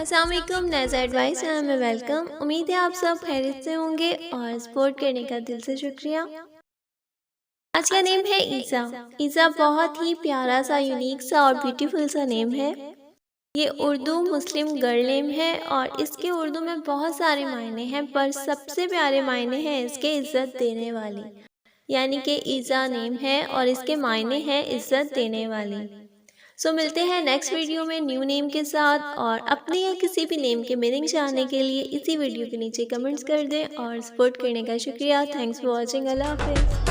अस्सलाम वालेकुम, नज़र एडवाइस चैनल में वेलकम। उम्मीद है आप सब खैरियत से होंगे और सपोर्ट करने का दिल से शुक्रिया। आज का नेम है ईसा। ईसा बहुत ही प्यारा सा, यूनिक सा और ब्यूटीफुल सा नेम है। ये उर्दू मुस्लिम गर्ल नेम है और इसके उर्दू में बहुत सारे मायने हैं, पर सबसे प्यारे मायने हैं इसके इज़्ज़त देने वाली, यानी कि ईसा नेम है और इसके मायने हैं इज़्ज़त देने वाली। मिलते हैं नेक्स्ट वीडियो में न्यू नेम के साथ। और अपने या किसी भी नेम के मीनिंग जानने के लिए इसी वीडियो के नीचे कमेंट्स कर दें और सपोर्ट करने का शुक्रिया। Thanks for watching. अल्लाह हाफिज़।